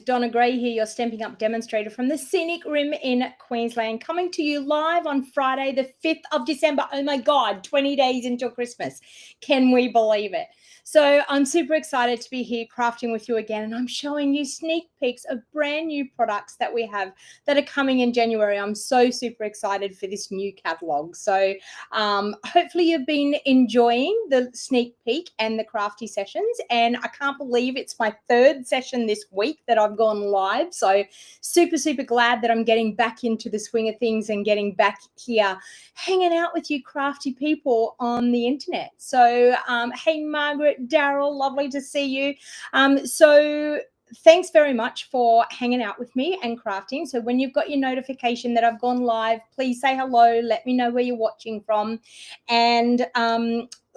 Donna Gray here, your Stampin' Up demonstrator from the Scenic Rim in Queensland, coming to you live on Friday, the 5th of December. Oh my God, 20 days until Christmas. Can we believe it? So I'm super excited to be here crafting with you again, and I'm showing you sneak peeks of brand new products that we have that are coming in January. I'm so super excited for this new catalogue. So hopefully you've been enjoying the sneak peek and the crafty sessions, and I can't believe it's my third session this week that I've gone live. So super glad that I'm getting back into the swing of things and getting back here hanging out with you crafty people on the internet. So hey Margaret, Daryl, lovely to see you. So thanks very much for hanging out with me and crafting. So when you've got your notification that I've gone live, please say hello, let me know where you're watching from, and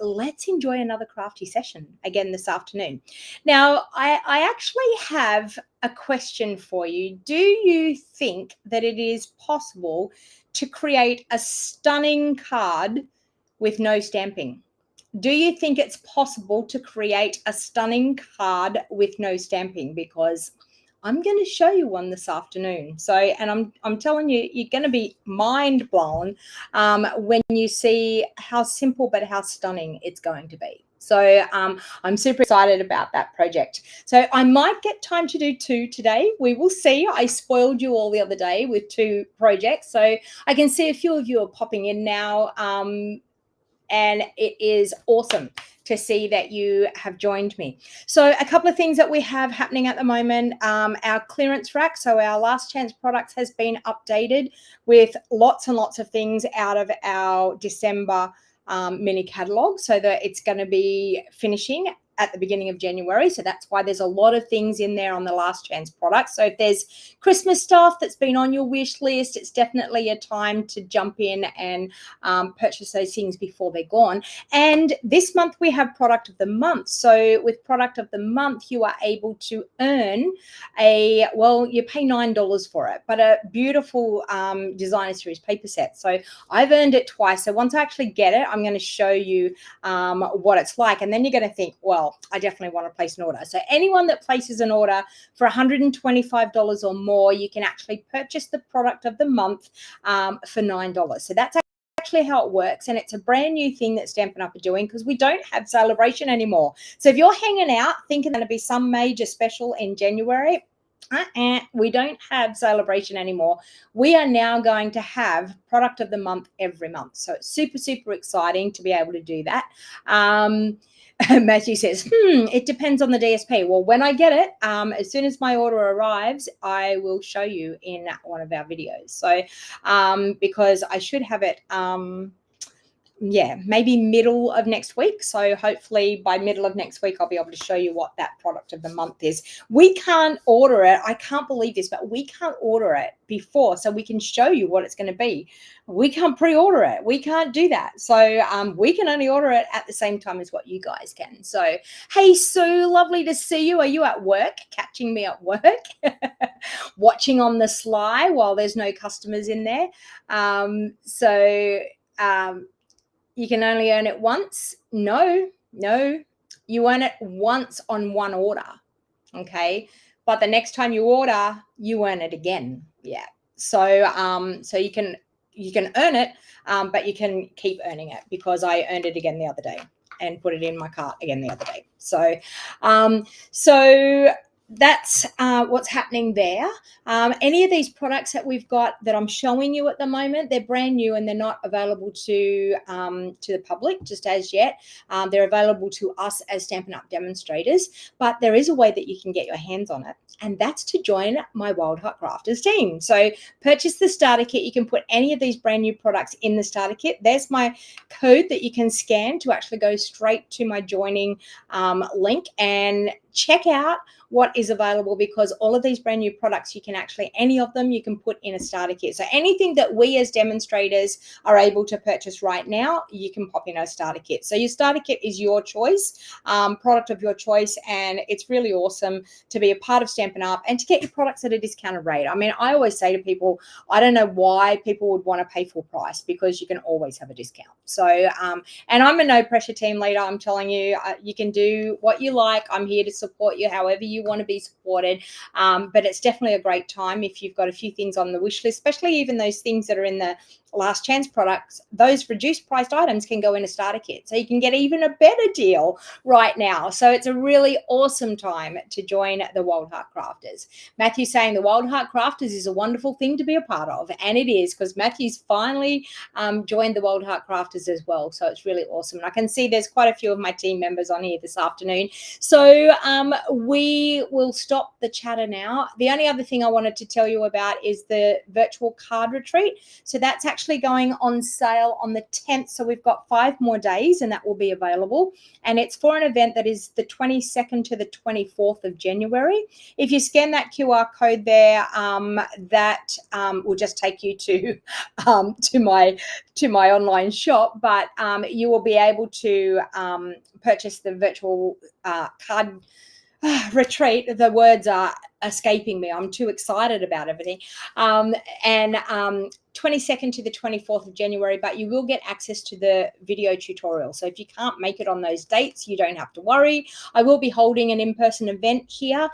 let's enjoy another crafty session again this afternoon. Now, I actually have a question for you. Do you think that it is possible to create a stunning card with no stamping? Do you think it's possible to create a stunning card with no stamping? Because I'm going to show you one this afternoon. So, and I'm telling you, you're going to be mind blown when you see how simple but how stunning it's going to be. So I'm super excited about that project. So I might get time to do two today. We will see. I spoiled you all the other day with two projects. So I can see a few of you are popping in now. And it is awesome to see that you have joined me. So a couple of things that we have happening at the moment, our clearance rack, so our last chance products has been updated with lots and lots of things out of our December mini catalog, so that it's going to be finishing at the beginning of January. So that's why there's a lot of things in there on the last chance products. So if there's Christmas stuff that's been on your wish list, it's definitely a time to jump in and purchase those things before they're gone. And this month we have product of the month. So with product of the month, you are able to earn you pay $9 for it, but a beautiful designer series paper set. So I've earned it twice. So once I actually get it, I'm going to show you what it's like. And then you're going to think, well, I definitely want to place an order. So anyone that places an order for $125 or more, you can actually purchase the product of the month for $9. So that's actually how it works, and it's a brand new thing that Stampin' Up are doing because we don't have celebration anymore. So if you're hanging out thinking there'll be some major special in January, we don't have celebration anymore. We are now going to have product of the month every month. So it's super exciting to be able to do that. Matthew says, it depends on the DSP. Well, when I get it, as soon as my order arrives, I will show you in one of our videos. So because I should have it maybe middle of next week. So hopefully by middle of next week, I'll be able to show you what that product of the month is. We can't order it. I can't believe this, but we can't order it before so we can show you what it's going to be. We can't pre-order it. We can't do that. So we can only order it at the same time as what you guys can. So, hey, Sue, lovely to see you. Are you at work? Catching me at work? Watching on the sly while there's no customers in there. You can only earn it once. No, you earn it once on one order, okay? But the next time you order, you earn it again. Yeah. So so you can earn it, but you can keep earning it because I earned it again the other day and put it in my cart again the other day. So so that's what's happening there. Any of these products that we've got that I'm showing you at the moment, they're brand new and they're not available to the public just as yet. They're available to us as Stampin' Up demonstrators, but there is a way that you can get your hands on it, and that's to join my WildHeart Crafters team. So purchase the starter kit. You can put any of these brand new products in the starter kit. There's my code that you can scan to actually go straight to my joining link and check out what is available, because all of these brand new products, you can actually, any of them you can put in a starter kit. So anything that we as demonstrators are able to purchase right now, you can pop in a starter kit. So your starter kit is your choice, product of your choice, and it's really awesome to be a part of Stampin' Up and to get your products at a discounted rate. I mean, I always say to people, I don't know why people would want to pay full price, because you can always have a discount. So and I'm a no pressure team leader. I'm telling you, you can do what you like. I'm here to support you however you you want to be supported. But it's definitely a great time if you've got a few things on the wish list, especially even those things that are in the last chance products. Those reduced priced items can go in a starter kit, so you can get even a better deal right now. So it's a really awesome time to join the WildHeart Crafters. Matthew's saying the WildHeart Crafters is a wonderful thing to be a part of, and it is, because Matthew's finally joined the WildHeart Crafters as well. So it's really awesome. And I can see there's quite a few of my team members on here this afternoon. So we will stop the chatter now. The only other thing I wanted to tell you about is the virtual card retreat. So that's actually going on sale on the 10th. So we've got 5 more days and that will be available. And it's for an event that is the 22nd to the 24th of January. If you scan that QR code there, that will just take you to my online shop, but you will be able to purchase the virtual card retreat. The words are escaping me. I'm too excited about everything. 22nd to the 24th of January, but you will get access to the video tutorial. So if you can't make it on those dates, you don't have to worry. I will be holding an in-person event here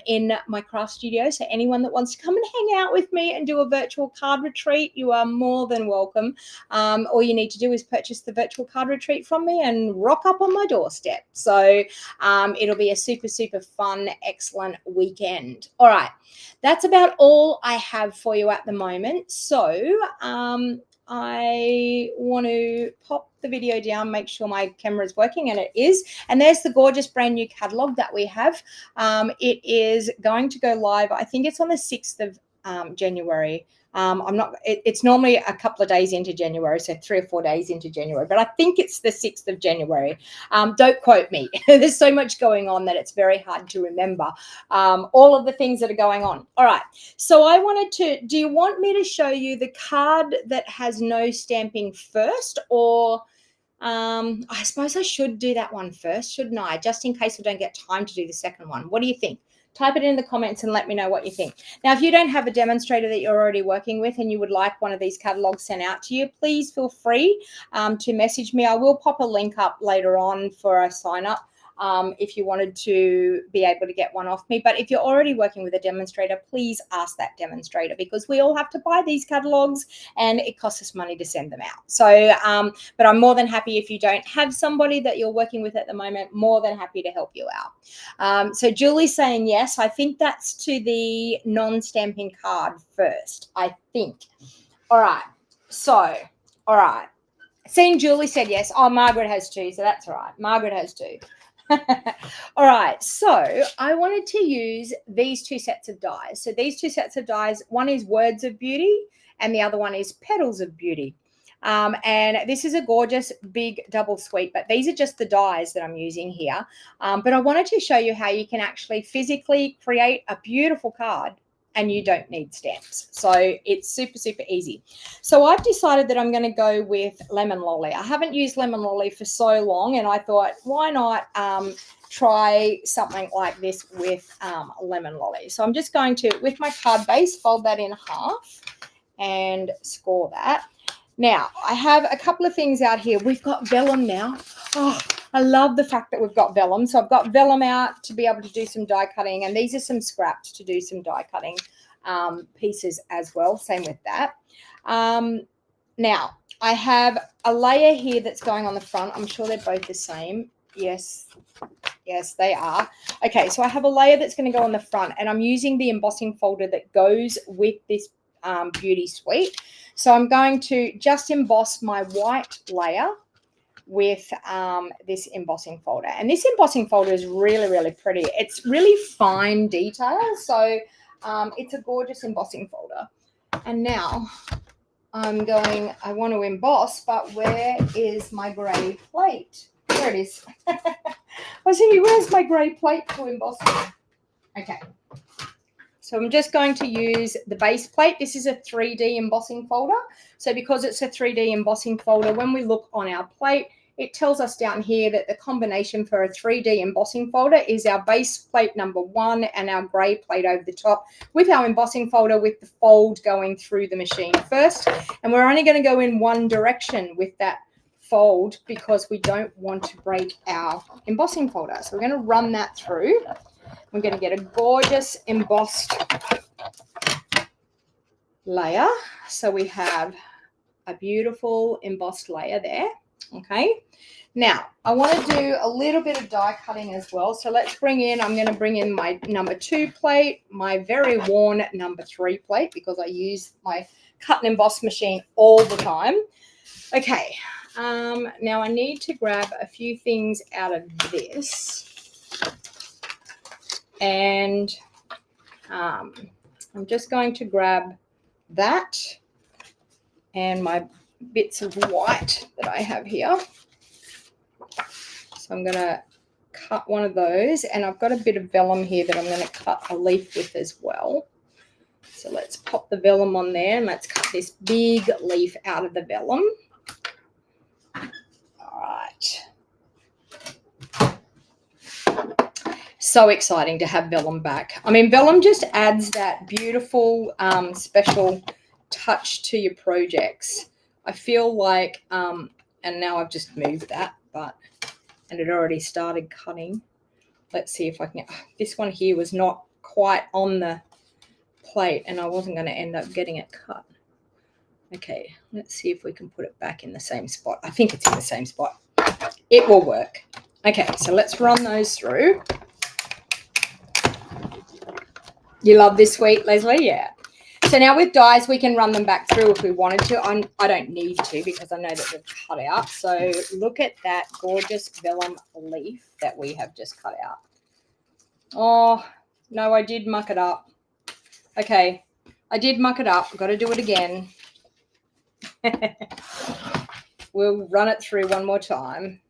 in my craft studio. So anyone that wants to come and hang out with me and do a virtual card retreat, you are more than welcome. All you need to do is purchase the virtual card retreat from me and rock up on my doorstep. So it'll be a super, super fun, excellent weekend. All right. That's about all I have for you at the moment. So I want to pop the video down, make sure my camera is working, and it is. And there's the gorgeous brand new catalog that we have. It is going to go live. I think it's on the 6th of January. It's normally a couple of days into January, so 3 or 4 days into January, but I think it's the 6th of January. Don't quote me. There's so much going on that it's very hard to remember all of the things that are going on. All right. So I wanted to, do you want me to show you the card that has no stamping first, or I suppose I should do that one first, shouldn't I? Just in case I don't get time to do the second one. What do you think? Type it in the comments and let me know what you think. Now, if you don't have a demonstrator that you're already working with and you would like one of these catalogs sent out to you, please feel free to message me. I will pop a link up later on for a sign up if you wanted to be able to get one off me. But if you're already working with a demonstrator, please ask that demonstrator, because we all have to buy these catalogs and it costs us money to send them out. So, but I'm more than happy if you don't have somebody that you're working with at the moment, more than happy to help you out. So Julie's saying yes. I think that's to the non-stamping card first, I think. All right. So, all right. Seeing Julie said yes. Oh, Margaret has 2, so that's all right. Margaret has 2. All right, so I wanted to use these 2 sets of dies. So these 2 sets of dies, one is Words of Beauty and the other one is Petals of Beauty. And this is a gorgeous big double sweep, but these are just the dies that I'm using here. But I wanted to show you how you can actually physically create a beautiful card and you don't need stamps. So it's super, super easy. So I've decided that I'm going to go with Lemon Lolly. I haven't used Lemon Lolly for so long, and I thought, why not try something like this with Lemon Lolly? So I'm just going to, with my card base, fold that in half and score that. Now, I have a couple of things out here. We've got vellum now. Oh, I love the fact that we've got vellum. So I've got vellum out to be able to do some die cutting, and these are some scraps to do some die cutting pieces as well. Same with that. Now, I have a layer here that's going on the front. I'm sure they're both the same. Yes, they are. Okay, so I have a layer that's going to go on the front, and I'm using the embossing folder that goes with this beauty suite. So I'm going to just emboss my white layer with this embossing folder. And this embossing folder is really, really pretty. It's really fine detail. So it's a gorgeous embossing folder. And now I want to emboss, but where is my gray plate? There it is. I was thinking, where's my gray plate to emboss? Okay. So I'm just going to use the base plate. This is a 3D embossing folder. So because it's a 3D embossing folder, when we look on our plate, it tells us down here that the combination for a 3D embossing folder is our base plate number 1 and our gray plate over the top, with our embossing folder with the fold going through the machine first. And we're only going to go in one direction with that fold because we don't want to break our embossing folder. So we're going to run that through. We're going to get a gorgeous embossed layer. So we have a beautiful embossed layer there. Okay. Now, I want to do a little bit of die cutting as well. So let's I'm going to bring in my number 2 plate, my very worn number 3 plate, because I use my cut and emboss machine all the time. Okay. Now I need to grab a few things out of this. And I'm just going to grab that and my bits of white that I have here. So I'm going to cut one of those, and I've got a bit of vellum here that I'm going to cut a leaf with as well. So let's pop the vellum on there, and let's cut this big leaf out of the vellum. All right. So exciting to have vellum back. I mean, vellum just adds that beautiful special touch to your projects. I feel like, and now I've just moved that, and it already started cutting. Let's see if I can. This one here was not quite on the plate, and I wasn't going to end up getting it cut. Okay, let's see if we can put it back in the same spot. I think it's in the same spot. It will work. Okay, so let's run those through. You love this sweet, Leslie? Yeah. So now with dies, we can run them back through if we wanted to. I don't need to because I know that they're cut out. So look at that gorgeous vellum leaf that we have just cut out. Oh, no, I did muck it up. Okay, I did muck it up. I've got to do it again. We'll run it through one more time.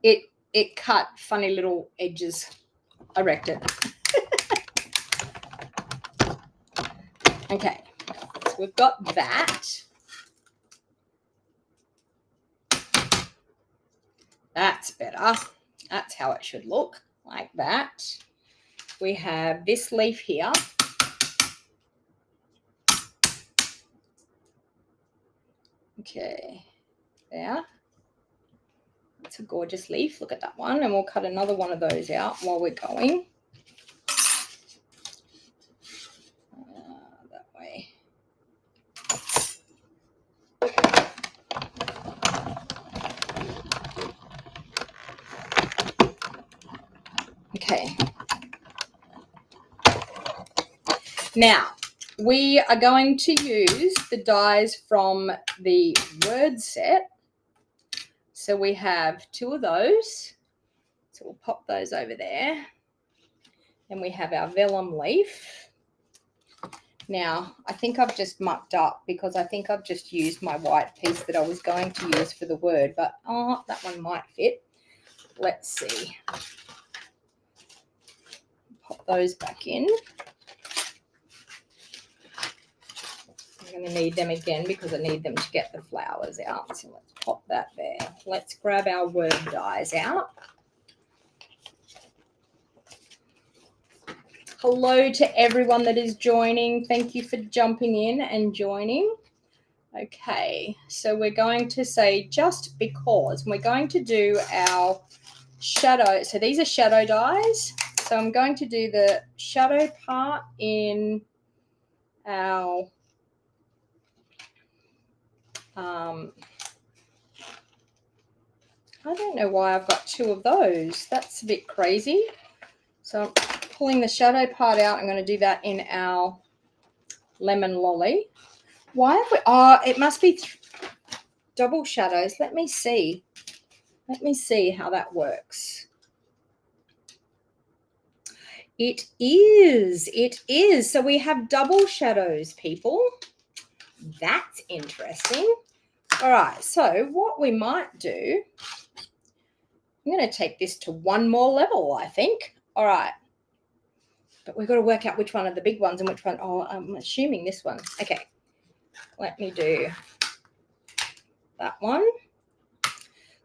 It cut funny little edges. I wrecked it. Okay, so we've got that. That's better. That's how it should look, like that. We have this leaf here. Okay, there. It's a gorgeous leaf. Look at that one. And we'll cut another one of those out while we're going. That way. Okay. Now, we are going to use the dies from the word set. So we have 2 of those. So we'll pop those over there. And we have our vellum leaf. Now, I think I've just mucked up because I think I've just used my white piece that I was going to use for the word. But, oh, that one might fit. Let's see. Pop those back in. I'm going to need them again because I need them to get the flowers out. So let's pop that there. Let's grab our word dies out. Hello to everyone that is joining. Thank you for jumping in and joining. Okay, so we're going to say just because. We're going to do our shadow. So these are shadow dies. So I'm going to do the shadow part in our I don't know why I've got 2 of those. That's a bit crazy. So I'm pulling the shadow part out. I'm going to do that in our lemon lolly. Why have we? Oh, it must be double shadows. Let me see. Let me see how that works. It is. It is. So we have double shadows, people. That's interesting. All right. So what we might do, I'm going to take this to one more level, I think. All right. But we've got to work out which one are the big ones and which one. Oh, I'm assuming this one. Okay. Let me do that one.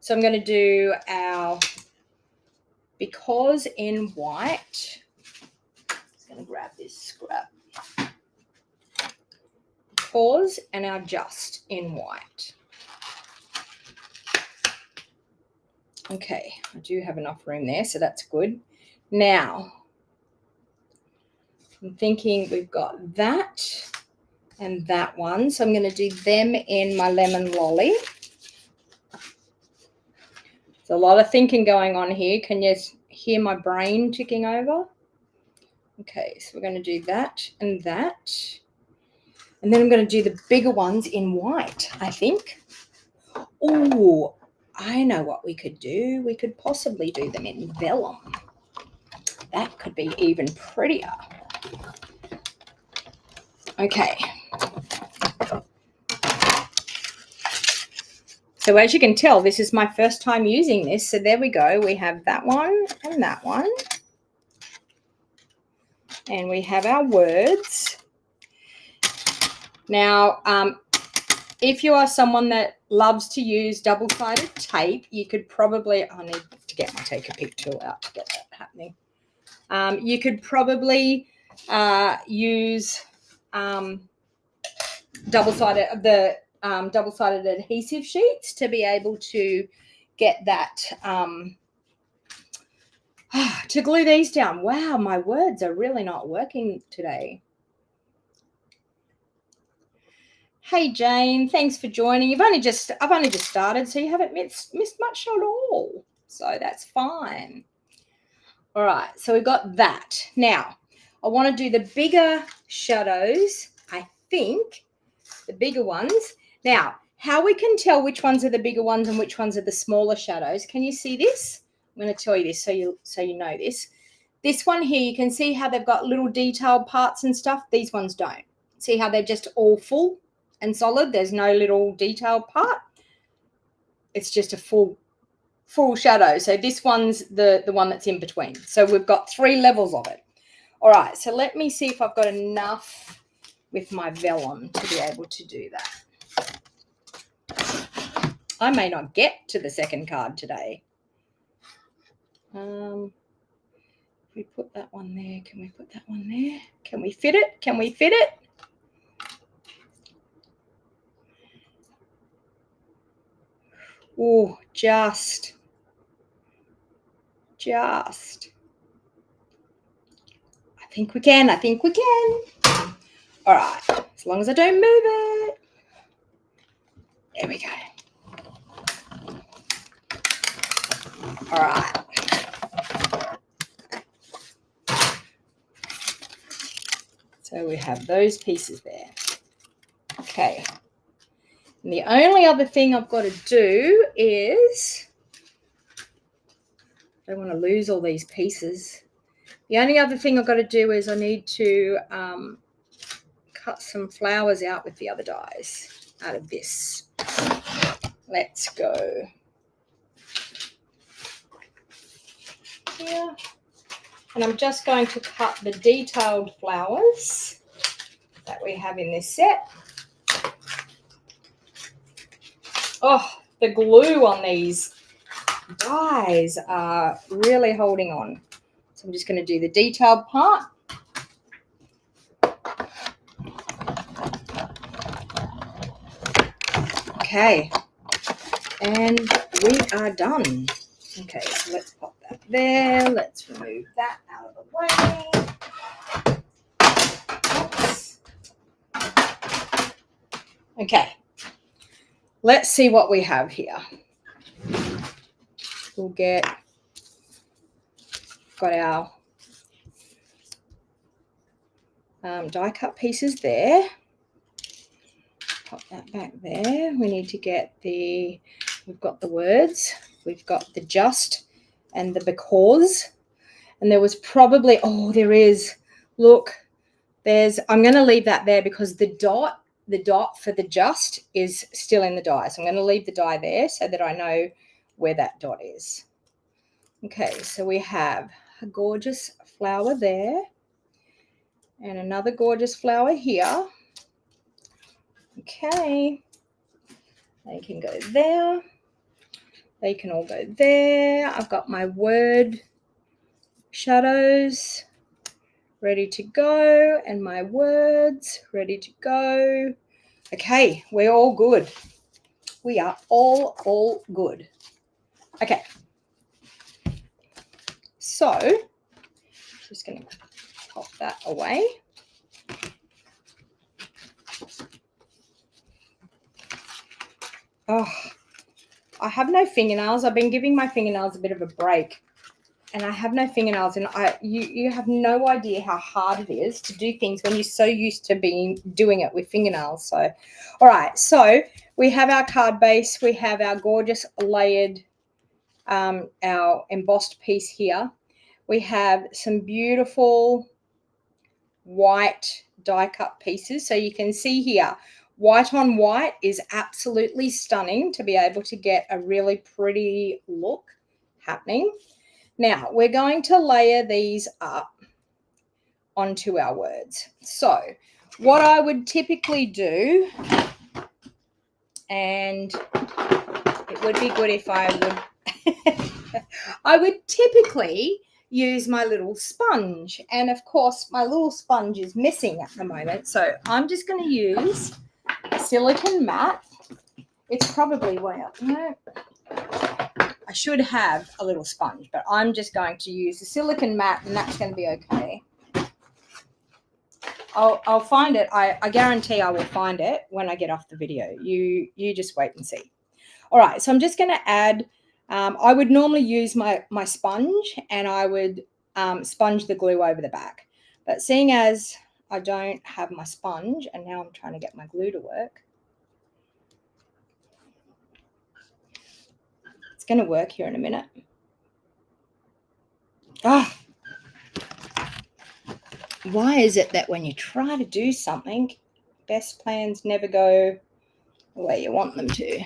So I'm going to do our because in white. I'm just going to grab this scrap. Because and our just in white. Okay, I do have enough room there, so that's good. Now, I'm thinking we've got that and that one, so I'm going to do them in my lemon lolly. There's a lot of thinking going on here. Can you hear my brain ticking over? Okay, so we're going to do that and that. And then I'm going to do the bigger ones in white, I think. Oh, I know what we could do. We could possibly do them in vellum. That could be even prettier. Okay. So as you can tell, this is my first time using this. So there we go. We have that one and that one. And we have our words. Now, if you are someone that loves to use double-sided tape, you could probably, I need to get my Take a Pic tool out to get that happening. You could probably use double-sided adhesive sheets to be able to get that, to glue these down. Wow, my words are really not working today. Hey Jane, thanks for joining. I've only just started, so you haven't missed much at all. So that's fine. All right, so we've got that. Now, I want to do the bigger shadows, I think, the bigger ones. Now, how we can tell which ones are the bigger ones and which ones are the smaller shadows, can you see this? I'm going to tell you this so you know this. This one here, you can see how they've got little detailed parts and stuff. These ones don't. See how they're just all full and solid? There's no little detailed part. It's just a full shadow. So this one's the one that's in between. So we've got 3 levels of it. All right, so let me see if I've got enough with my vellum to be able to do that. I may not get to the second card today. If we put that one there, can we put that one there? Can we fit it? Can we fit it? Oh, just. I think we can. All right, as long as I don't move it. There we go. All right. So we have those pieces there. Okay. And the only other thing I've got to do is, I don't want to lose all these pieces. The only other thing I've got to do is I need to cut some flowers out with the other dies out of this. Let's go. Here. And I'm just going to cut the detailed flowers that we have in this set. Oh, the glue on these dies are really holding on. So I'm just going to do the detailed part. Okay, and we are done. Okay, so let's pop that there. Let's remove that out of the way. Oops. Okay, let's see what we have here. We'll got our die cut pieces there. Pop that back there. We need to get we've got the words, we've got the just and the because, and there was probably, oh, there is, look, I'm going to leave that there because the dot for the just is still in the die. So I'm going to leave the die there so that I know where that dot is. Okay, so we have a gorgeous flower there and another gorgeous flower here. Okay, they can go there. They can all go there. I've got my word shadows ready to go and my words ready to go. Okay, we're all good. We are all good. Okay, So just going to pop that away. Oh, I have no fingernails. I've been giving my fingernails a bit of a break, and I have no fingernails, and you have no idea how hard it is to do things when you're so used to doing it with fingernails. So, all right, so we have our card base, we have our gorgeous layered, our embossed piece here. We have some beautiful white die cut pieces. So you can see here, white on white is absolutely stunning to be able to get a really pretty look happening. Now we're going to layer these up onto our words. So what I would typically do, and it would be good if I would, I would typically use my little sponge, and of course my little sponge is missing at the moment, so I'm just going to use a silicone mat. It's probably well, no, I should have a little sponge, but I'm just going to use a silicone mat, and that's going to be okay. I'll find it. I guarantee I will find it when I get off the video. You just wait and see. All right, so I'm just going to add, I would normally use my sponge, and I would sponge the glue over the back. But seeing as I don't have my sponge, and now I'm trying to get my glue to work, it's going to work here in a minute. Ah, why is it that when you try to do something, best plans never go the way you want them to?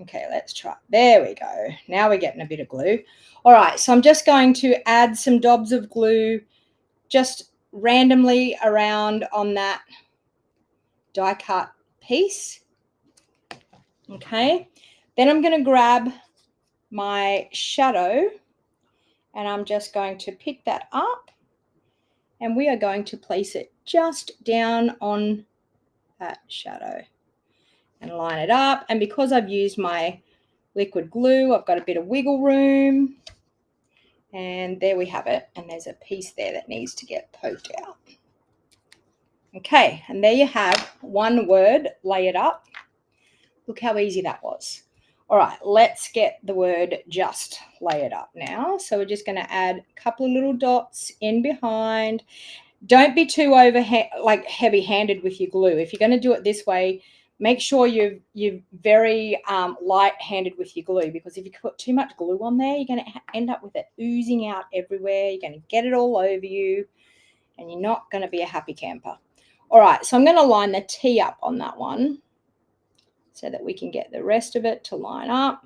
Okay, let's try. There we go. Now we're getting a bit of glue. All right, so I'm just going to add some dobs of glue just randomly around on that die cut piece. Okay, then I'm going to grab my shadow, and I'm just going to pick that up, and we are going to place it just down on that shadow and line it up. And because I've used my liquid glue, I've got a bit of wiggle room, and there we have it. And there's a piece there that needs to get poked out. Okay, and there you have one word layered up. Look how easy that was. All right, let's get the word just layered up now. So we're just going to add a couple of little dots in behind. Don't be too heavy-handed with your glue. If you're going to do it this way, make sure you're very light-handed with your glue, because if you put too much glue on there, you're going to end up with it oozing out everywhere. You're going to get it all over you, and you're not going to be a happy camper. All right, so I'm going to line the T up on that one so that we can get the rest of it to line up.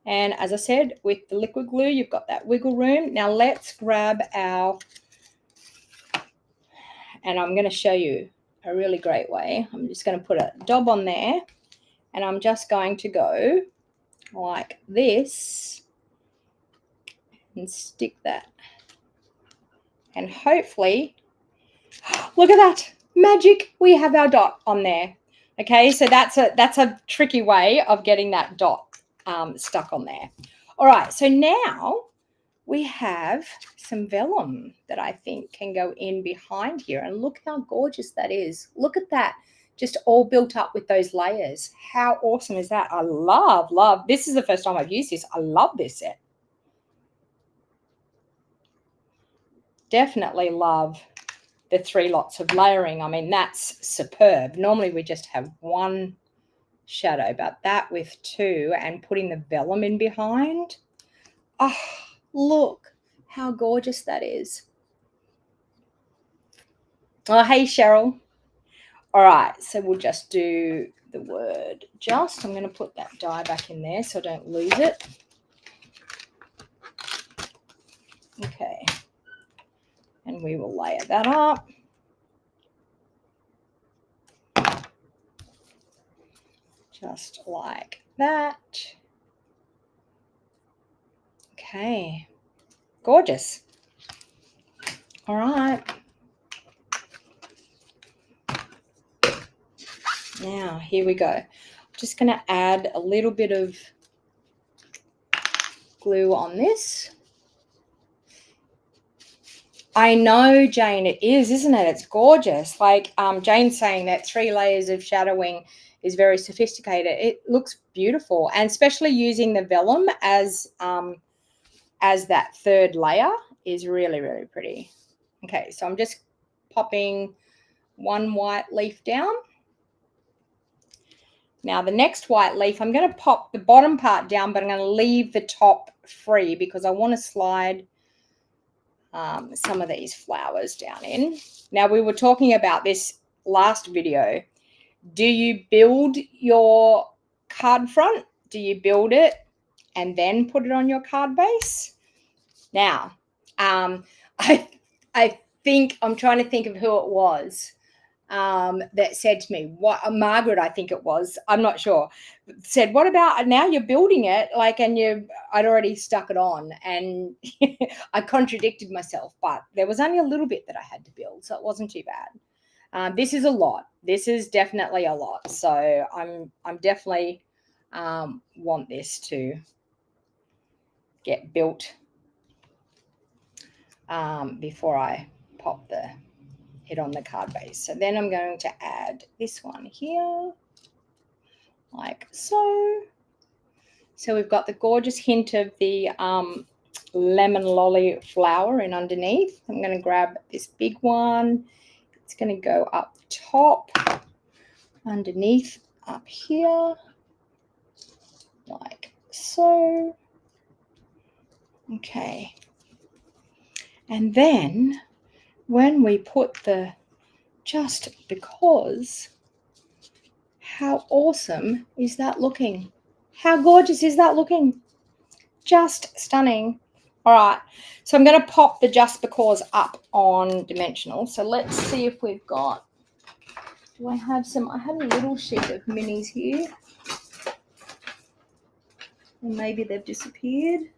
And as I said, with the liquid glue, you've got that wiggle room. Now let's grab our, and I'm going to show you a really great way. I'm just going to put a dob on there, and I'm just going to go like this and stick that. And hopefully, look at that, magic, we have our dot on there. Okay, so that's a tricky way of getting that dot stuck on there. All right, so now we have some vellum that I think can go in behind here, and look how gorgeous that is. Look at that, just all built up with those layers. How awesome is that? I love, this is the first time I've used this. I love this set. Definitely love the 3 lots of layering. I mean, that's superb. Normally we just have one shadow, but that with 2 and putting the vellum in behind. Oh, look how gorgeous that is. Oh, hey, Cheryl. All right, so we'll just do the word just. I'm going to put that die back in there so I don't lose it. Okay, and we will layer that up. Just like that. Okay, gorgeous. All right. Now, here we go. I'm just going to add a little bit of glue on this. I know, Jane, it is, isn't it? It's gorgeous. Like Jane's saying that 3 layers of shadowing is very sophisticated. It looks beautiful, and especially using the vellum as that third layer is really, really pretty. Okay, so I'm just popping one white leaf down. Now the next white leaf, I'm going to pop the bottom part down, but I'm going to leave the top free because I want to slide some of these flowers down in. Now we were talking about this last video. Do you build your card front? Do you build it and then put it on your card base? Now, I think I'm trying to think of who it was that said to me, what Margaret, I think it was, I'm not sure, said, what about now you're building it, like, and I'd already stuck it on, and I contradicted myself, but there was only a little bit that I had to build, so it wasn't too bad. This is a lot. This is definitely a lot. So I'm definitely want this to get built before I pop it on the card base. So then I'm going to add this one here, like so. So we've got the gorgeous hint of the lemon lolly flower in underneath. I'm going to grab this big one. It's going to go up top, underneath, up here, like so. Okay. And then when we put just because, how awesome is that looking? How gorgeous is that looking? Just stunning. All right, so I'm going to pop the just because up on dimensional. So let's see if we've got, do I have some, I had a little sheet of minis here. Or maybe they've disappeared.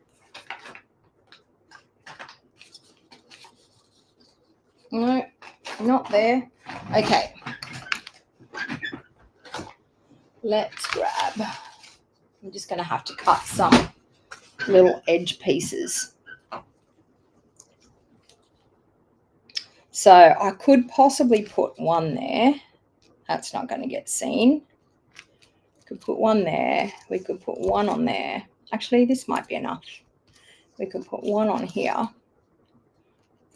No, not there. Okay. Let's grab, I'm just going to have to cut some little edge pieces. So I could possibly put one there. That's not going to get seen. Could put one there. We could put one on there. Actually, this might be enough. We could put one on here.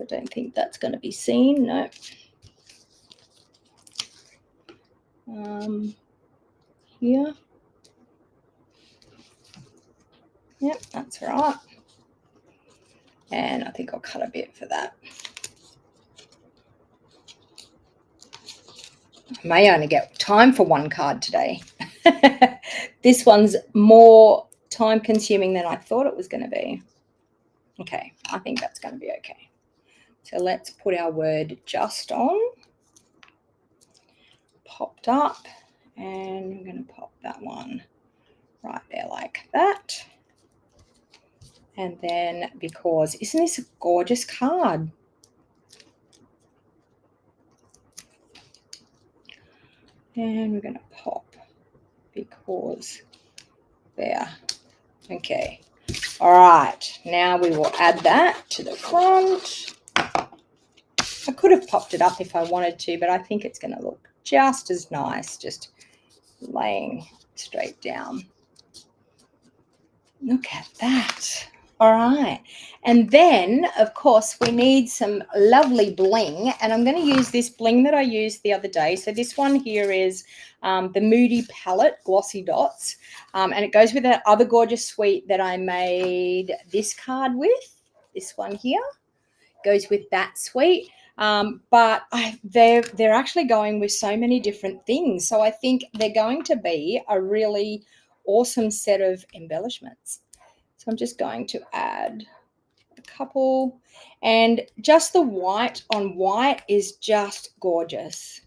I don't think that's going to be seen. No. Here. Yep, that's right. And I think I'll cut a bit for that. I may only get time for one card today. This one's more time consuming than I thought it was going to be. Okay, I think that's going to be okay. So let's put our word just on. Popped up, and I'm going to pop that one right there like that. And then, because isn't this a gorgeous card? And we're going to pop because there. Okay. All right. Now we will add that to the front. I could have popped it up if I wanted to, but I think it's going to look just as nice, just laying straight down. Look at that. All right. And then, of course, we need some lovely bling. And I'm going to use this bling that I used the other day. So this one here is the Moody Palette Glossy Dots. And it goes with that other gorgeous suite that I made this card with. This one here goes with that suite. But they're actually going with so many different things. So I think they're going to be a really awesome set of embellishments. So I'm just going to add a couple, and just the white on white is just gorgeous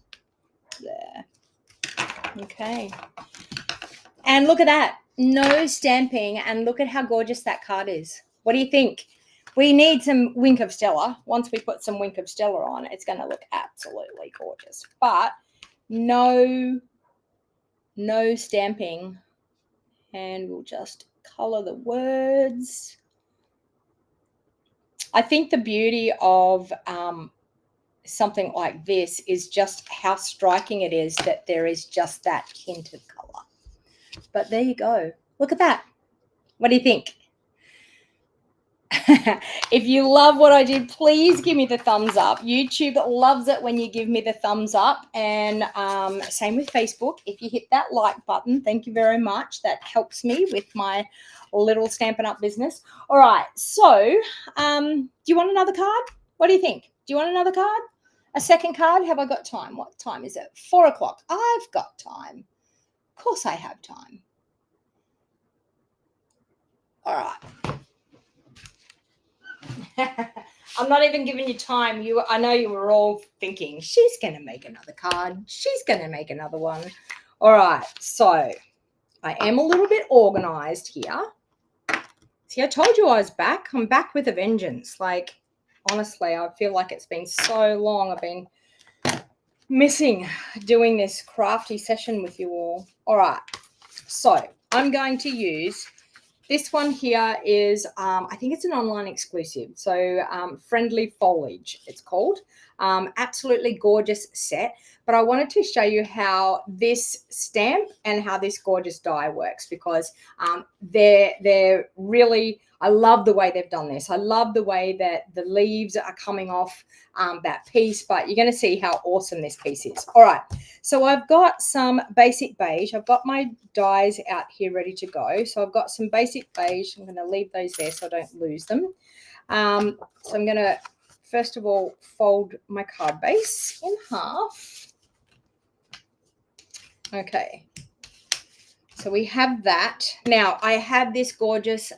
there. Okay, and look at that, no stamping, and look at how gorgeous that card is. What do you think? We need some Wink of Stella. Once we put some Wink of Stella on, it's going to look absolutely gorgeous, but no stamping. And we'll just color the words. I think the beauty of something like this is just how striking it is that there is just that hint of color. But there you go. Look at that. What do you think? If you love what I did, please give me the thumbs up. YouTube loves it when you give me the thumbs up, and same with Facebook. If you hit that like button, thank you very much. That helps me with my little Stampin' Up business. All right, so do you want another card? What do you think? Do you want another card? A second card? Have I got time? What time is it? 4 o'clock. I've got time. Of course I have time. All right. I'm not even giving you time. I know you were all thinking, she's going to make another card. She's going to make another one. All right. So I am a little bit organized here. See, I told you I was back. I'm back with a vengeance. Like, honestly, I feel like it's been so long. I've been missing doing this crafty session with you all. All right. So I'm going to use... This one here is, I think it's an online exclusive. So Friendly Foliage, it's called. Absolutely gorgeous set. But I wanted to show you how this stamp and how this gorgeous die works, because they're really, I love the way they've done this. I love the way that the leaves are coming off that piece, but you're going to see how awesome this piece is. All right, so I've got some basic beige. I've got my dies out here ready to go. So I've got some basic beige. I'm going to leave those there so I don't lose them. So I'm going to, first of all, fold my card base in half. Okay, so we have that. Now, I have this gorgeous,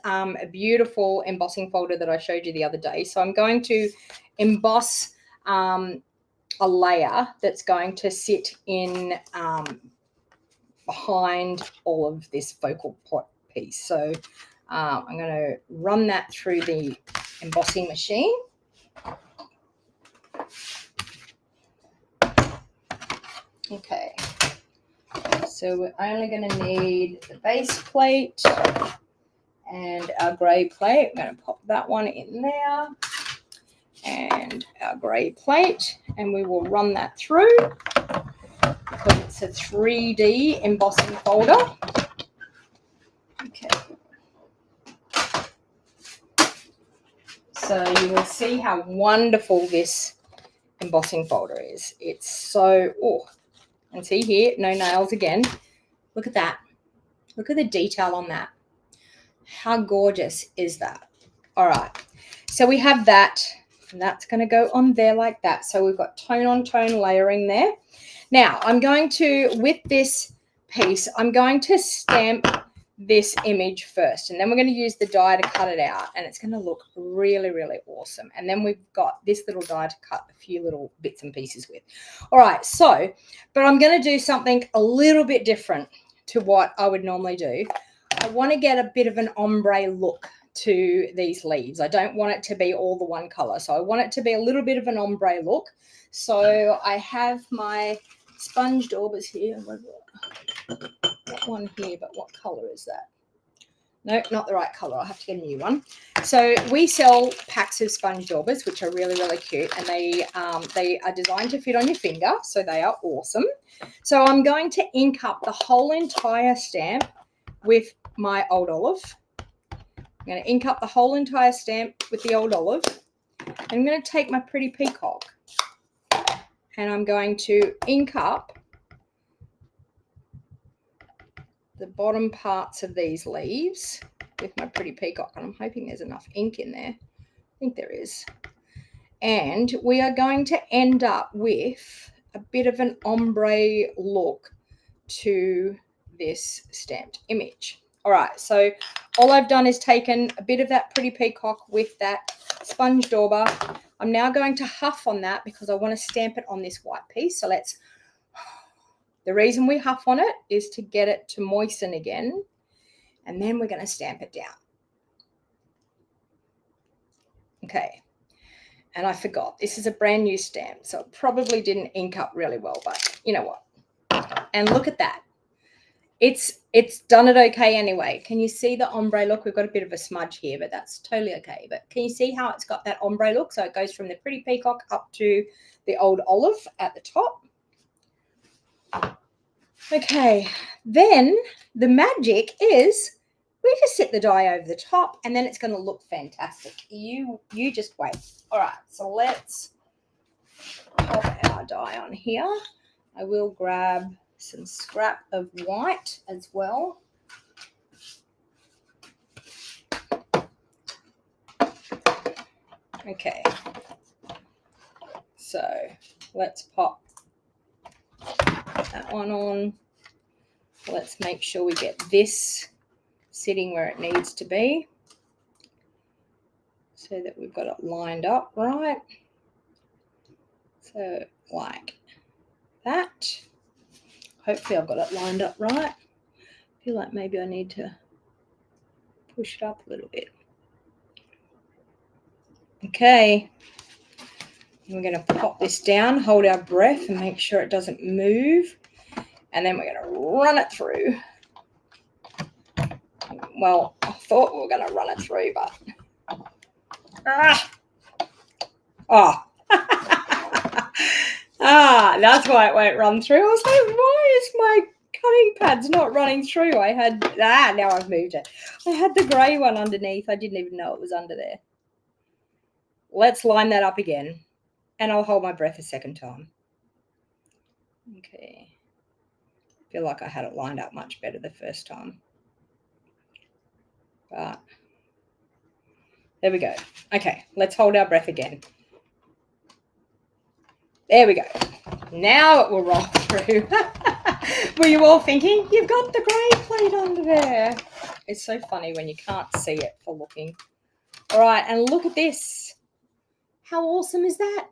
beautiful embossing folder that I showed you the other day. So I'm going to emboss a layer that's going to sit in behind all of this focal pot piece. So I'm going to run that through the embossing machine. Okay. So we're only going to need the base plate and our grey plate. I'm going to pop that one in there and our grey plate, and we will run that through because it's a 3D embossing folder. Okay. So you will see how wonderful this embossing folder is. It's so, oh, and see here, no nails again. Look at that. Look at the detail on that. How gorgeous is that? All right. So we have that, and that's going to go on there like that. So we've got tone on tone layering there. Now I'm going to, with this piece, I'm going to stamp this image first, and then we're going to use the die to cut it out, and it's going to look really, really awesome. And then we've got this little die to cut a few little bits and pieces with. All right, so, but I'm going to do something a little bit different to what I would normally do. I want to get a bit of an ombre look to these leaves. I don't want it to be all the one color, so I want it to be a little bit of an ombre look. So I have my sponge daubers here. Got one here, but what color is that? No, not the right color. I'll have to get a new one. So we sell packs of sponge daubers, which are really, really cute, and they are designed to fit on your finger, so they are awesome. So I'm going to ink up the whole entire stamp with my Old Olive. I'm going to ink up the whole entire stamp with the Old Olive. I'm going to take my Pretty Peacock, and I'm going to ink up the bottom parts of these leaves with my Pretty Peacock, and I'm hoping there's enough ink in there. I think there is. And we are going to end up with a bit of an ombre look to this stamped image. All right, so all I've done is taken a bit of that Pretty Peacock with that sponge dauber. I'm now going to huff on that because I want to stamp it on this white piece. So let's... The reason we huff on it is to get it to moisten again, and then we're going to stamp it down. Okay, and I forgot, this is a brand new stamp, so it probably didn't ink up really well, but you know what? And look at that. it's done it okay anyway. Can you see the ombre look? We've got a bit of a smudge here, but that's totally okay. But can you see how it's got that ombre look? So it goes from the pretty peacock up to the old olive at the top. Okay, then the magic is we just sit the die over the top and then it's going to look fantastic. You just wait. All right, so let's pop our die on here. I will grab some scrap of white as well. Okay, so let's pop that one on. Let's make sure we get this sitting where it needs to be so that we've got it lined up right. So like that. Hopefully I've got it lined up right. I feel like maybe I need to push it up a little bit. Okay. We're going to pop this down, hold our breath and make sure it doesn't move. And then we're going to run it through. Well, I thought we were going to run it through, but... that's why it won't run through. I was like, why is my cutting pad's not running through? I had... now I've moved it. I had the grey one underneath. I didn't even know it was under there. Let's line that up again. And I'll hold my breath a second time. Okay. I feel like I had it lined up much better the first time. But there we go. Okay, let's hold our breath again. There we go. Now it will roll through. Were you all thinking, you've got the grey plate under there? It's so funny when you can't see it for looking. All right, and look at this. How awesome is that?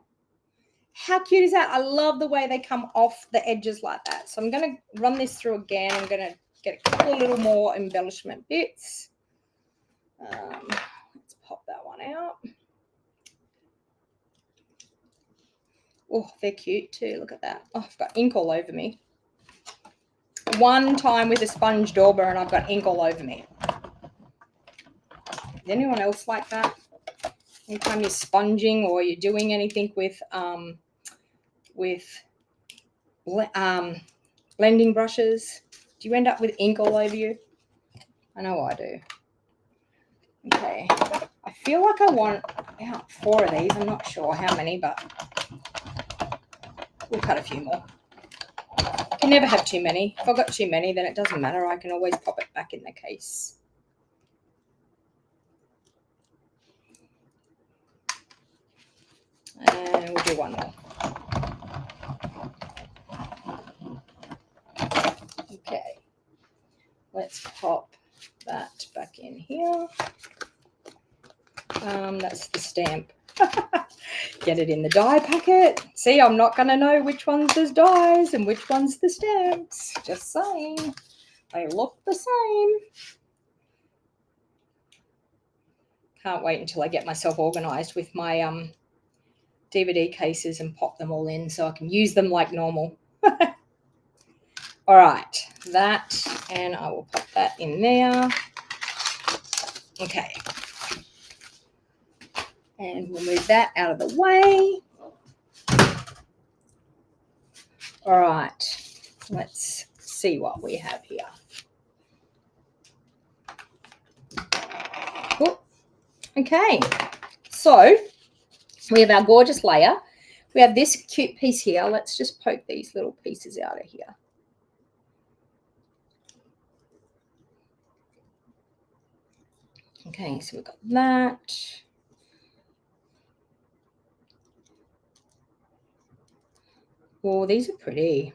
How cute is that? I love the way they come off the edges like that. So I'm going to run this through again. I'm going to get a couple of little more embellishment bits. Let's pop that one out. Oh, they're cute too. Look at that. Oh, I've got ink all over me. One time with a sponge dauber and I've got ink all over me. Is anyone else like that? Anytime you're sponging or you're doing anything with blending brushes, do you end up with ink all over you? I know I do. Okay, I feel like I want about 4 of these. I'm not sure how many, but we'll cut a few more. You can never have too many. If I've got too many, then it doesn't matter. I can always pop it back in the case. And we'll do one more. Okay, let's pop that back in here. That's the stamp. Get it in the die packet. See, I'm not going to know which one's the dies and which one's the stamps. Just saying. They look the same. Can't wait until I get myself organized with my DVD cases and pop them all in so I can use them like normal. All right, that, and I will pop that in there. Okay. And we'll move that out of the way. All right, let's see what we have here. Ooh. Okay, so we have our gorgeous layer. We have this cute piece here. Let's just poke these little pieces out of here. Okay, so we've got that. Oh, these are pretty.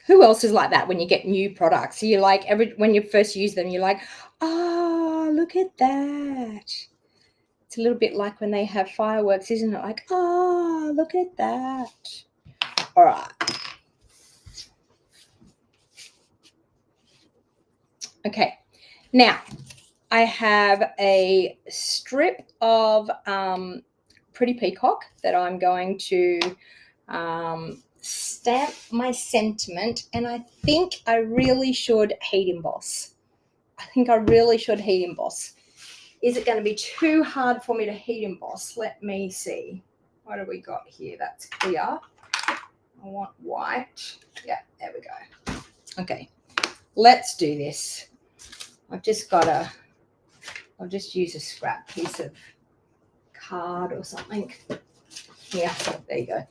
Who else is like that when you get new products? You like when you first use them, you're like, oh, look at that. It's a little bit like when they have fireworks, isn't it? Like, oh, look at that. All right. Okay. Now, I have a strip of Pretty Peacock that I'm going to stamp my sentiment, and I think I really should heat emboss. I think I really should heat emboss. Is it going to be too hard for me to heat emboss? Let me see. What have we got here? That's clear. I want white. Yeah, there we go. Okay, let's do this. I'll just use a scrap piece of card or something. Yeah, there you go.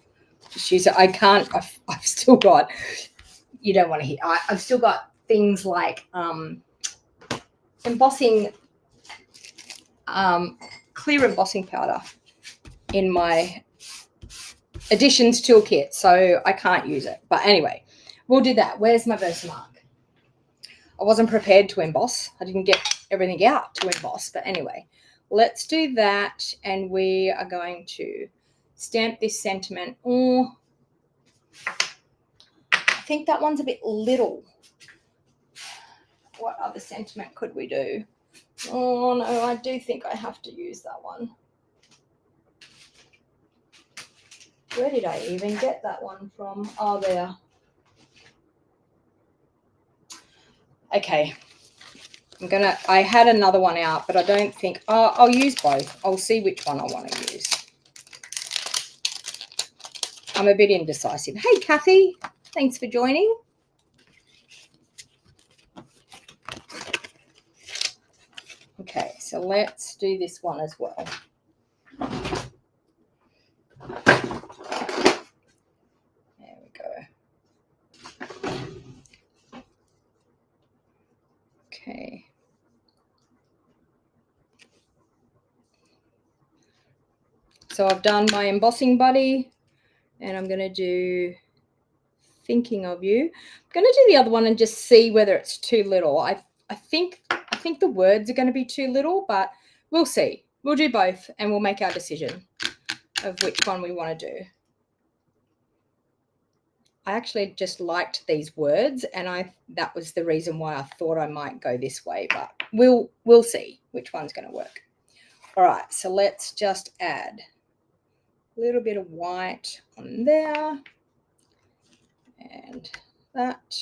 Just use it. I can't, I've still got, you don't want to hit, I've still got things like embossing, clear embossing powder in my additions toolkit, so I can't use it. But anyway, we'll do that. Where's my Versamark? I wasn't prepared to emboss. I didn't get everything out to emboss. But anyway, let's do that. And we are going to stamp this sentiment. Oh, I think that one's a bit little. What other sentiment could we do? Oh, no, I do think I have to use that one. Where did I even get that one from? Oh, there. Okay. I had another one out, but I don't think, I'll use both. I'll see which one I want to use. I'm a bit indecisive. Hey, Kathy, thanks for joining. Okay, so let's do this one as well. There we go. Okay. So I've done my embossing buddy, and I'm going to do Thinking of You. I'm going to do the other one and just see whether it's too little. I think the words are going to be too little, but we'll see. We'll do both, and we'll make our decision of which one we want to do. I actually just liked these words, and that was the reason why I thought I might go this way, but we'll see which one's going to work. All right, so let's just add a little bit of white on there, and that.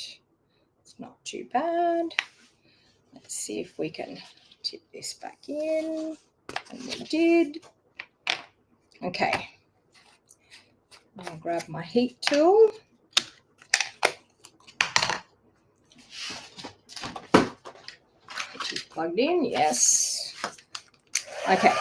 It's not too bad. Let's see if we can tip this back in, and we did. Okay, I'll grab my heat tool. Which is plugged in, yes. Okay.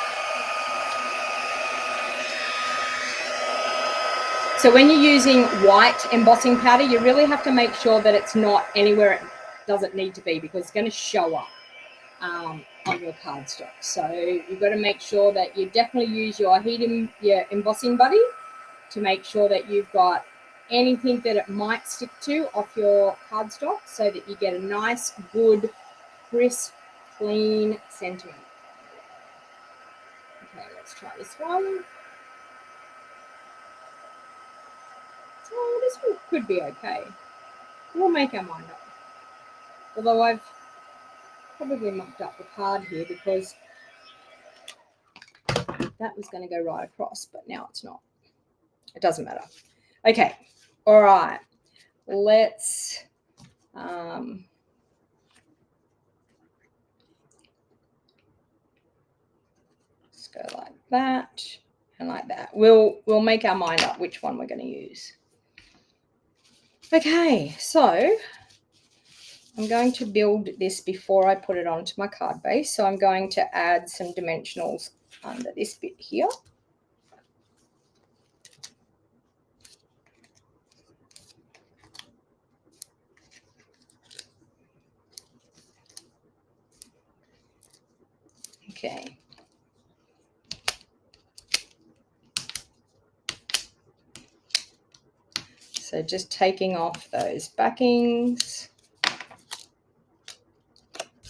So when you're using white embossing powder, you really have to make sure that it's not anywhere it doesn't need to be, because it's going to show up on your cardstock. So you've got to make sure that you definitely use your embossing buddy to make sure that you've got anything that it might stick to off your cardstock, so that you get a nice, good, crisp, clean sentiment. Okay, let's try this one. Oh, this one could be okay. We'll make our mind up. Although I've probably mucked up the card here, because that was going to go right across, but now it's not. It doesn't matter. Okay. All right. Let's just go like that and like that. We'll make our mind up which one we're going to use. Okay, so I'm going to build this before I put it onto my card base. So I'm going to add some dimensionals under this bit here. Okay. So just taking off those backings,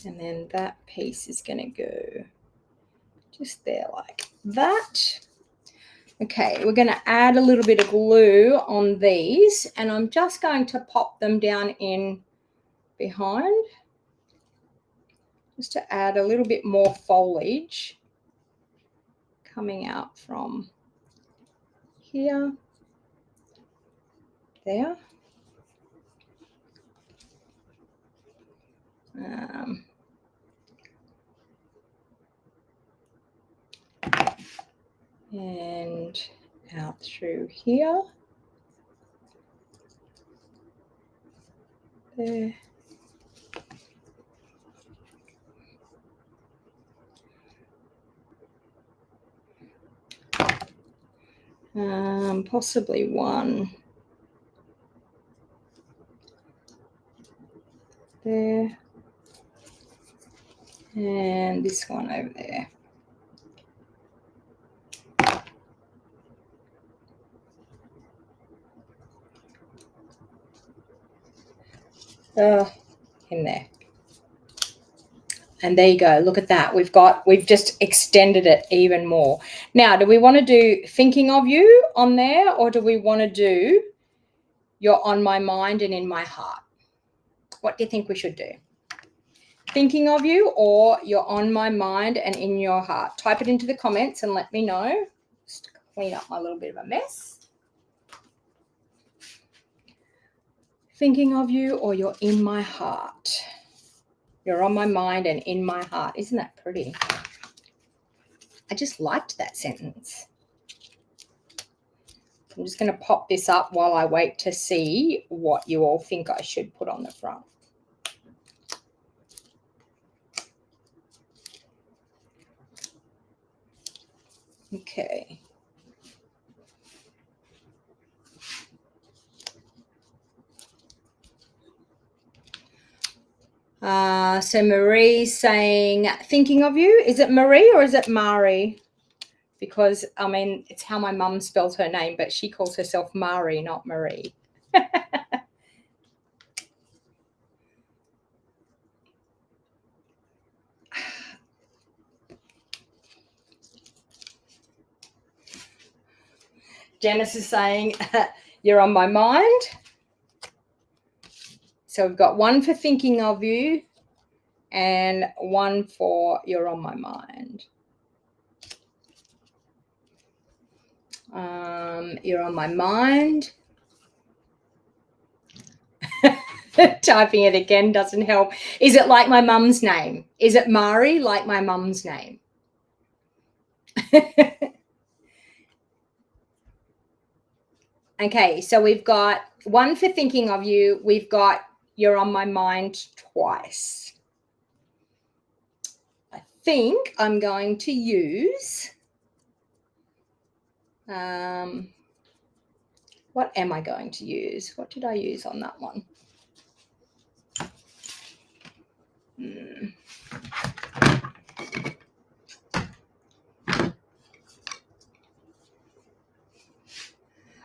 and then that piece is going to go just there like that. Okay, we're going to add a little bit of glue on these, and I'm just going to pop them down in behind, just to add a little bit more foliage coming out from here. there. And out through here. There. Possibly one there. And this one over there. In there. And there you go. Look at that. We've just extended it even more. Now, do we want to do thinking of you on there, or do we want to do you're on my mind and in my heart? What do you think we should do? Thinking of you or you're on my mind and in your heart? Type it into the comments and let me know. Just clean up my little bit of a mess. Thinking of you or you're in my heart? You're on my mind and in my heart. Isn't that pretty? I just liked that sentence. I'm just going to pop this up while I wait to see what you all think I should put on the front. Okay. So Marie's saying, thinking of you. Is it Marie or is it Mari? Because, I mean, it's how my mum spells her name, but she calls herself Mari, not Marie. Janice is saying, you're on my mind. So we've got one for thinking of you and one for you're on my mind. You're on my mind. Typing it again doesn't help. Is it like my mum's name? Is it Mari like my mum's name? Okay, so we've got one for thinking of you. We've got you're on my mind twice. I think I'm going to use, what am I going to use? What did I use on that one?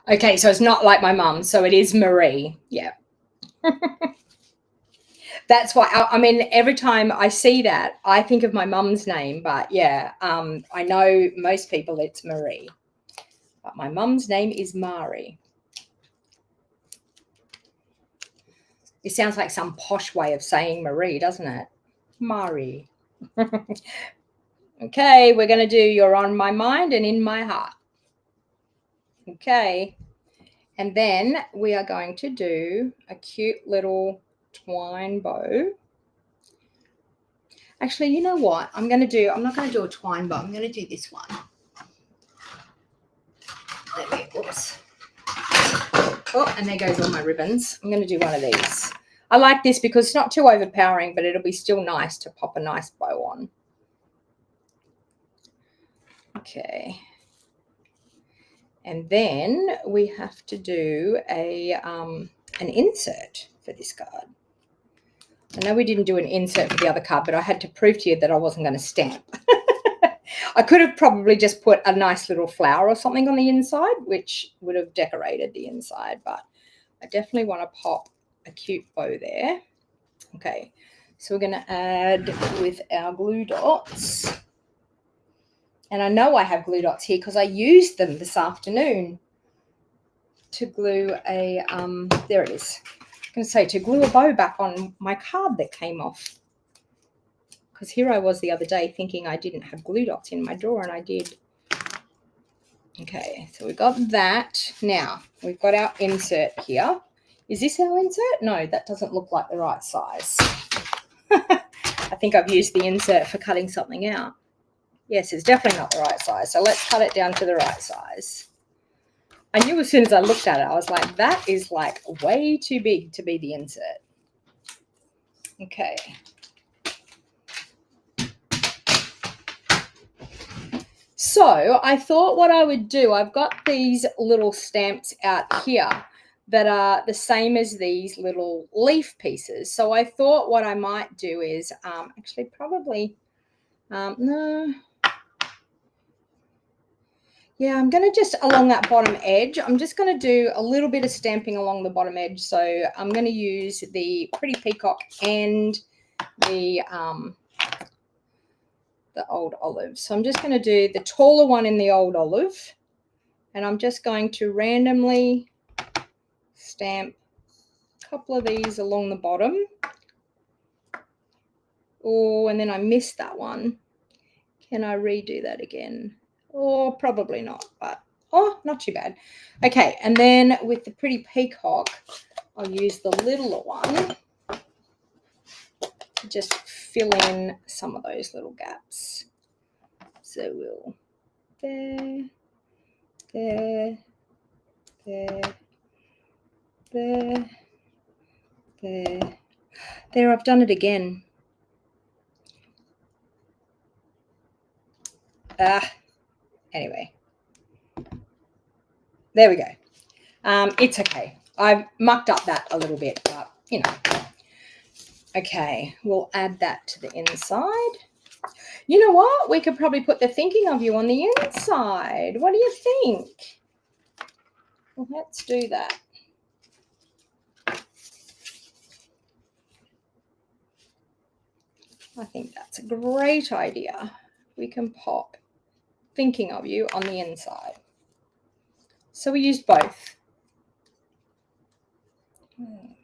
Okay, so it's not like my mum, so it is Marie. Yeah. That's why, I mean, every time I see that, I think of my mum's name, but yeah, I know most people it's Marie, but my mum's name is Mari. It sounds like some posh way of saying Marie, doesn't it? Mari. Okay, we're going to do you're on my mind and in my heart. Okay, and then we are going to do a cute little twine bow. Actually, you know what? I'm not going to do a twine bow. I'm going to do this one. Oops. Oh, and there goes all my ribbons. I'm going to do one of these. I like this because it's not too overpowering, but it'll be still nice to pop a nice bow on. Okay. And then we have to do an insert for this card. I know we didn't do an insert for the other card, but I had to prove to you that I wasn't going to stamp. I could have probably just put a nice little flower or something on the inside, which would have decorated the inside, but I definitely want to pop a cute bow there. Okay, so we're going to add with our glue dots. And I know I have glue dots here because I used them this afternoon to glue a, there it is. I was going to say to glue a bow back on my card that came off. Because here I was the other day thinking I didn't have glue dots in my drawer, and I did. Okay, so we've got that. Now, we've got our insert here. Is this our insert? No, that doesn't look like the right size. I think I've used the insert for cutting something out. Yes, it's definitely not the right size. So let's cut it down to the right size. I knew as soon as I looked at it, I was like, that is like way too big to be the insert. Okay. So I thought what I would do, I've got these little stamps out here that are the same as these little leaf pieces. So I thought what I might do is actually probably, no. Yeah, I'm going to just along that bottom edge, I'm just going to do a little bit of stamping along the bottom edge. So I'm going to use the Pretty Peacock and the old olive. So I'm just going to do the taller one in the old olive, and I'm just going to randomly stamp a couple of these along the bottom. Oh, and then I missed that one. Can I redo that again? Oh, probably not, but oh, not too bad. Okay, and then with the Pretty Peacock, I'll use the littler one to just fill in some of those little gaps. So we'll there, there, there, I've done it again. Anyway, there we go. It's okay. I've mucked up that a little bit, but you know. Okay, we'll add that to the inside. You know what? We could probably put the thinking of you on the inside. What do you think? Well, let's do that. I think that's a great idea. We can pop thinking of you on the inside. So we used both.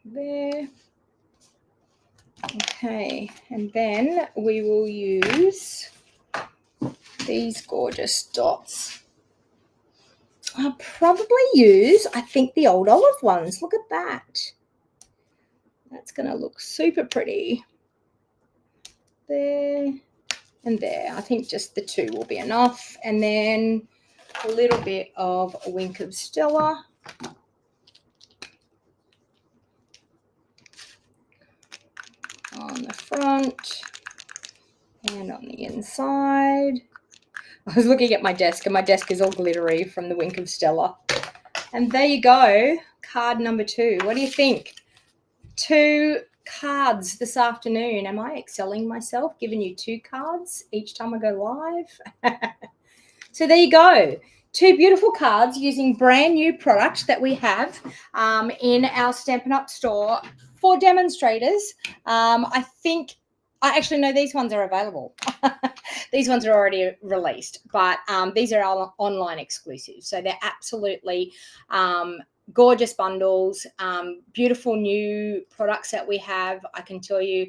There. Okay, and then we will use these gorgeous dots. I'll probably use, I think, the old olive ones. Look at that. That's going to look super pretty. There and there. I think just the two will be enough. And then a little bit of a wink of Stella. On the front and on the inside. I was looking at my desk, and my desk is all glittery from the wink of Stella. And there you go, card number 2. What do you think? 2 cards this afternoon. Am I excelling myself, giving you 2 cards each time I go live? So there you go. 2 beautiful cards using brand new product that we have in our Stampin' Up store for demonstrators. I think, I actually know these ones are available. These ones are already released, but these are our online exclusives. So they're absolutely gorgeous bundles, beautiful new products that we have. I can tell you,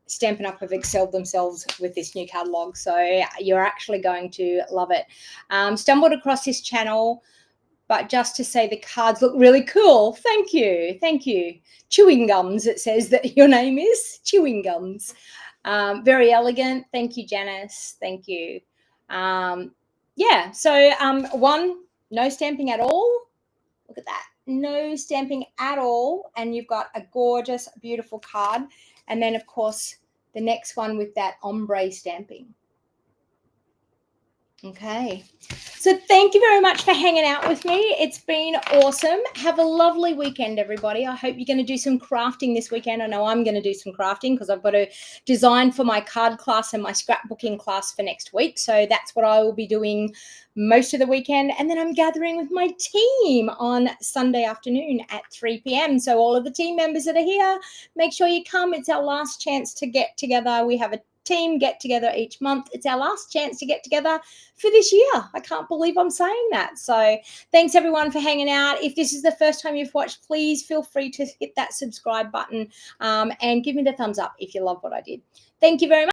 Stampin' Up have excelled themselves with this new catalogue, so you're actually going to love it. Stumbled across this channel, but just to say the cards look really cool. Thank you. Thank you. Chewing Gums, it says that your name is Chewing Gums. Very elegant. Thank you, Janice. Thank you. Yeah, so 1, no stamping at all. Look at that. No stamping at all. And you've got a gorgeous, beautiful card. And then, of course, the next one with that ombre stamping. Okay. So thank you very much for hanging out with me. It's been awesome. Have a lovely weekend, everybody. I hope you're going to do some crafting this weekend. I know I'm going to do some crafting because I've got to design for my card class and my scrapbooking class for next week. So that's what I will be doing most of the weekend. And then I'm gathering with my team on Sunday afternoon at 3 p.m. So all of the team members that are here, make sure you come. It's our last chance to get together. We have a team get together each month. It's our last chance to get together for this year. I can't believe I'm saying that. So thanks everyone for hanging out. If this is the first time you've watched, please feel free to hit that subscribe button and give me the thumbs up if you love what I did. Thank you very much.